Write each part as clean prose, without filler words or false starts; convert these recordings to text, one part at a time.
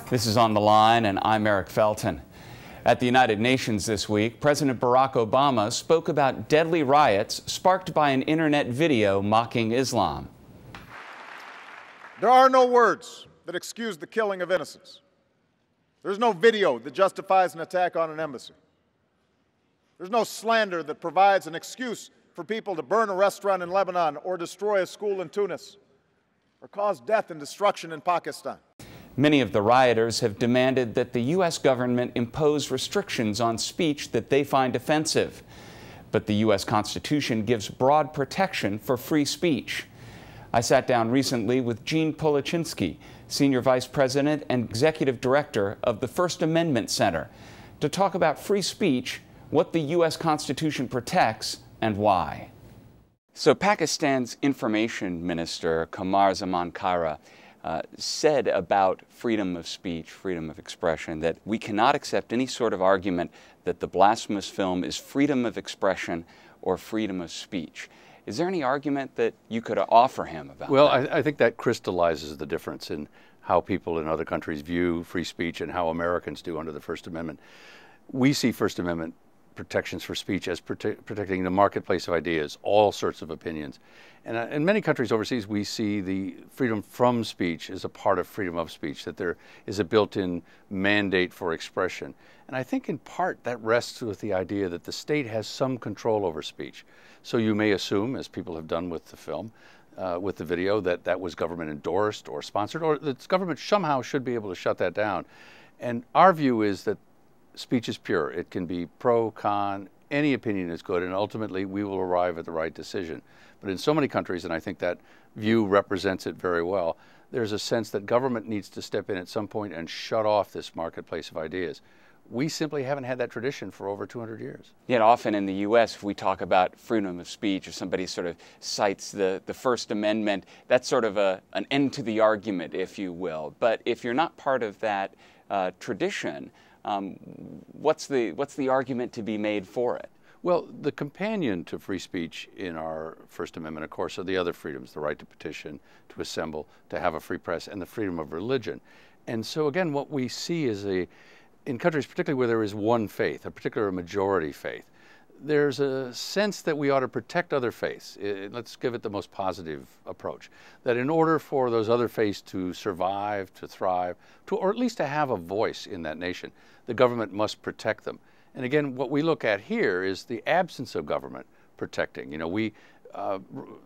This is On the Line, and I'm Eric Felton. At the United Nations this week, President Barack Obama spoke about deadly riots sparked by an internet video mocking Islam. There are no words that excuse the killing of innocents. There's no video that justifies an attack on an embassy. There's no slander that provides an excuse for people to burn a restaurant in Lebanon or destroy a school in Tunis or cause death and destruction in Pakistan. Many of the rioters have demanded that the U.S. government impose restrictions on speech that they find offensive. But the U.S. Constitution gives broad protection for free speech. I sat down recently with Jean Polichinsky, Senior Vice President and Executive Director of the First Amendment Center, to talk about free speech, what the U.S. Constitution protects, and why. So Pakistan's Information Minister, Qamar Zaman Kara, said about freedom of speech, freedom of expression, that we cannot accept any sort of argument that the blasphemous film is freedom of expression or freedom of speech. Is there any argument that you could offer him about that? I think that crystallizes the difference in how people in other countries view free speech and how Americans do under the First Amendment. We see First Amendment protections for speech as protecting the marketplace of ideas, all sorts of opinions. And in many countries overseas, we see the freedom from speech as a part of freedom of speech, that there is a built-in mandate for expression. And I think in part that rests with the idea that the state has some control over speech. So you may assume, as people have done with the film, with the video, that that was government endorsed or sponsored, or that the government somehow should be able to shut that down. And our view is that speech is pure. It can be pro, con, any opinion is good, and ultimately we will arrive at the right decision. But in so many countries, and I think that view represents it very well, there's a sense that government needs to step in at some point and shut off this marketplace of ideas. We simply haven't had that tradition for over 200 years. Yet often in the U.S., if we talk about freedom of speech, or somebody sort of cites the First Amendment, that's sort of an end to the argument, if you will. But if you're not part of that tradition, what's the argument to be made for it? Well, the companion to free speech in our First Amendment, of course, are the other freedoms: the right to petition, to assemble, to have a free press, and the freedom of religion. And so again, what we see is in countries particularly where there is one faith, a particular majority faith, there's a sense that we ought to protect other faiths. Let's give it the most positive approach. That in order for those other faiths to survive, to thrive, or at least to have a voice in that nation, the government must protect them. And again, what we look at here is the absence of government protecting. You know,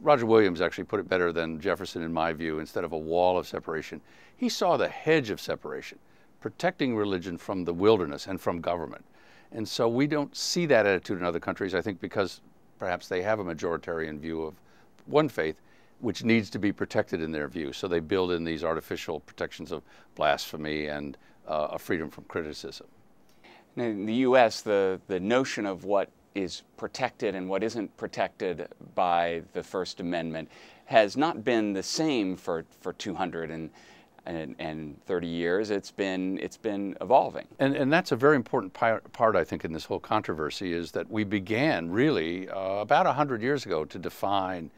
Roger Williams actually put it better than Jefferson in my view. Instead of a wall of separation, he saw the hedge of separation, protecting religion from the wilderness and from government. And so we don't see that attitude in other countries, I think, because perhaps they have a majoritarian view of one faith, which needs to be protected in their view. So they build in these artificial protections of blasphemy and a freedom from criticism. In the U.S., the notion of what is protected and what isn't protected by the First Amendment has not been the same for 230 years. It's been evolving. And that's a very important part, I think, in this whole controversy, is that we began really about 100 years ago to define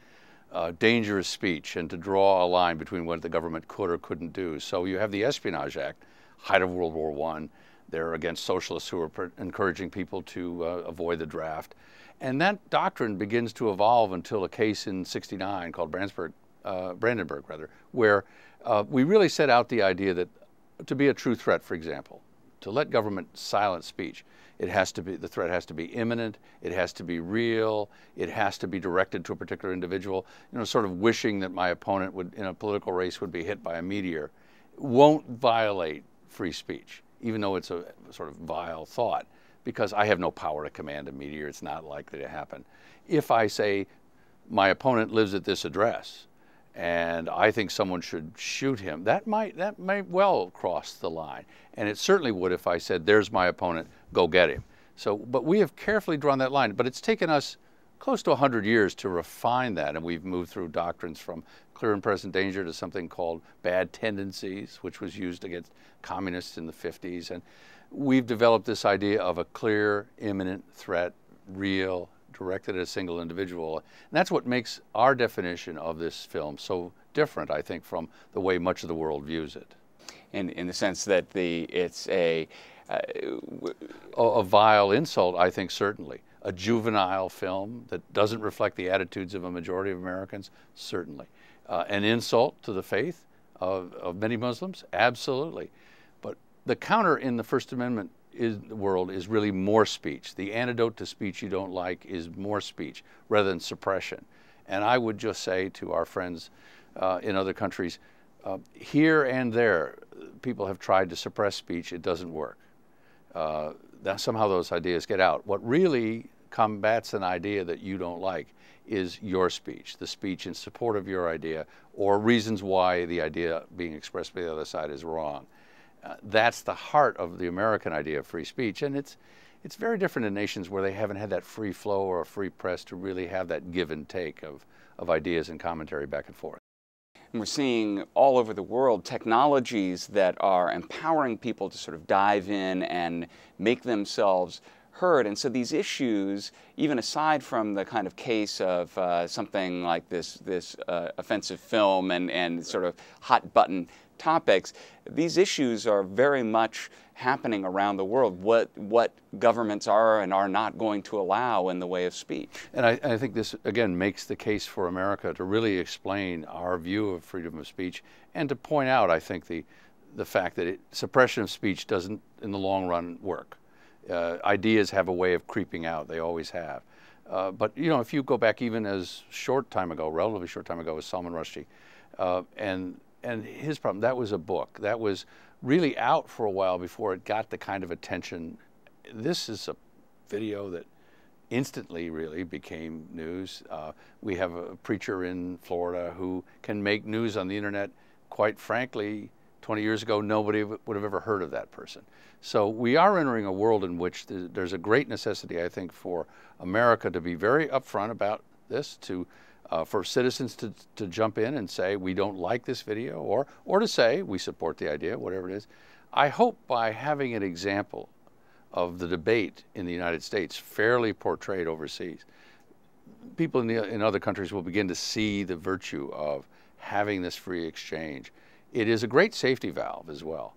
dangerous speech and to draw a line between what the government could or couldn't do. So you have the Espionage Act, height of World War I. They're against socialists who are encouraging people to avoid the draft. And that doctrine begins to evolve until a case in '69 called Brandenburg, where we really set out the idea that to be a true threat, for example, to let government silence speech, the threat has to be imminent, it has to be real, it has to be directed to a particular individual. You know, sort of wishing that my opponent would, in a political race, would be hit by a meteor, won't violate free speech, even though it's a sort of vile thought, because I have no power to command a meteor. It's not likely to happen. If I say my opponent lives at this address and I think someone should shoot him, that might well cross the line. And it certainly would if I said, there's my opponent, go get him. So, but we have carefully drawn that line. But it's taken us close to 100 years to refine that, and we've moved through doctrines from clear and present danger to something called bad tendencies, which was used against communists in the 50s. And we've developed this idea of a clear, imminent threat, real, directed at a single individual. And that's what makes our definition of this film so different, I think, from the way much of the world views it. In the sense that it's a vile insult, I think, certainly. A juvenile film that doesn't reflect the attitudes of a majority of Americans, certainly. An insult to the faith of many Muslims, absolutely. But the counter in the First Amendment world is really more speech. The antidote to speech you don't like is more speech rather than suppression. And I would just say to our friends in other countries, here and there, people have tried to suppress speech. It doesn't work. Somehow those ideas get out. What really combats an idea that you don't like is your speech, the speech in support of your idea, or reasons why the idea being expressed by the other side is wrong. That's the heart of the American idea of free speech, and it's very different in nations where they haven't had that free flow or a free press to really have that give and take of ideas and commentary back and forth. And we're seeing all over the world technologies that are empowering people to sort of dive in and make themselves heard. And so these issues, even aside from the kind of case of something like this offensive film and sort of hot button topics, these issues are very much happening around the world, what governments are and are not going to allow in the way of speech. And I think this, again, makes the case for America to really explain our view of freedom of speech and to point out, I think, the fact that suppression of speech doesn't, in the long run, work. Ideas have a way of creeping out. They always have. But, you know, if you go back even as relatively short time ago, was Salman Rushdie, and his problem, that was a book. That was really out for a while before it got the kind of attention. This is a video that instantly really became news. We have a preacher in Florida who can make news on the internet. Quite frankly, 20 years ago, nobody would have ever heard of that person. So we are entering a world in which there's a great necessity, I think, for America to be very upfront about this, for citizens to jump in and say, we don't like this video, or to say, we support the idea, whatever it is. I hope by having an example of the debate in the United States fairly portrayed overseas, people in other countries will begin to see the virtue of having this free exchange. It is a great safety valve as well.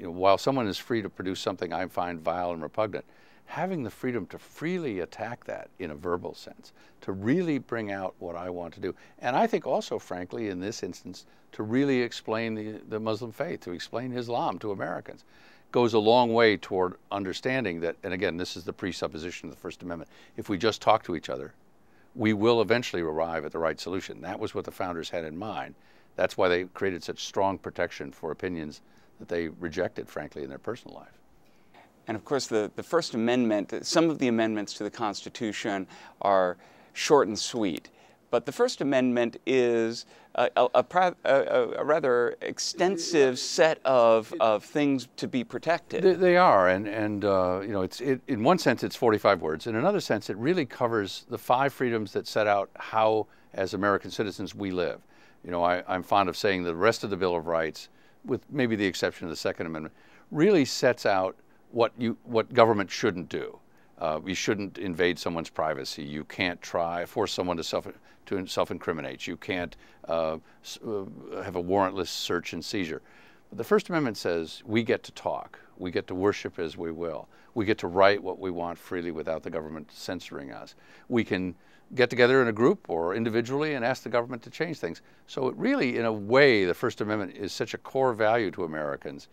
While someone is free to produce something I find vile and repugnant, having the freedom to freely attack that in a verbal sense, to really bring out what I want to do. And I think also, frankly, in this instance, to really explain the Muslim faith, to explain Islam to Americans, goes a long way toward understanding that, and again, this is the presupposition of the First Amendment, if we just talk to each other, we will eventually arrive at the right solution. That was what the founders had in mind. That's why they created such strong protection for opinions that they rejected, frankly, in their personal life. And of course, the First Amendment, some of the amendments to the Constitution are short and sweet. But the First Amendment is a rather extensive set of things to be protected. They are, and you know, in one sense it's 45 words. In another sense, it really covers the 5 freedoms that set out how, as American citizens, we live. You know, I'm fond of saying the rest of the Bill of Rights, with maybe the exception of the Second Amendment, really sets out what government shouldn't do. You shouldn't invade someone's privacy. You can't force someone to self-incriminate. You can't have a warrantless search and seizure. But the First Amendment says we get to talk. We get to worship as we will. We get to write what we want freely without the government censoring us. We can get together in a group or individually and ask the government to change things. So it really, in a way, the First Amendment is such a core value to Americans.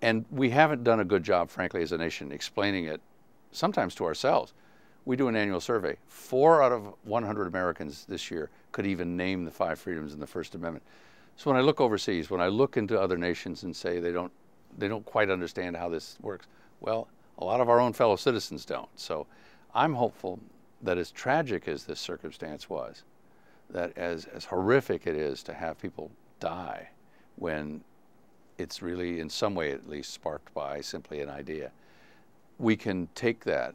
And we haven't done a good job, frankly, as a nation, explaining it, sometimes to ourselves. We do an annual survey. 4 out of 100 Americans this year could even name the 5 freedoms in the First Amendment. So when I look overseas, when I look into other nations and say they don't quite understand how this works, well, a lot of our own fellow citizens don't. So I'm hopeful that as tragic as this circumstance was, that as horrific it is to have people die when it's really, in some way at least, sparked by simply an idea, we can take that,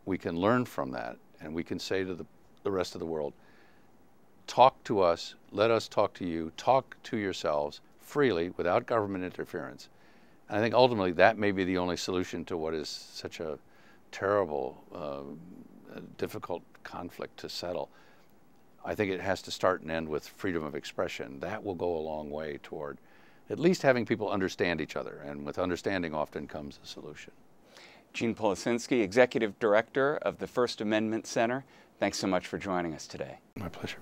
we can learn from that, and we can say to the rest of the world, talk to us, let us talk to you, talk to yourselves freely without government interference. And I think ultimately that may be the only solution to what is such a terrible, difficult conflict to settle. I think it has to start and end with freedom of expression. That will go a long way toward at least having people understand each other, and with understanding often comes a solution. Gene Policinski, Executive Director of the First Amendment Center, thanks so much for joining us today. My pleasure.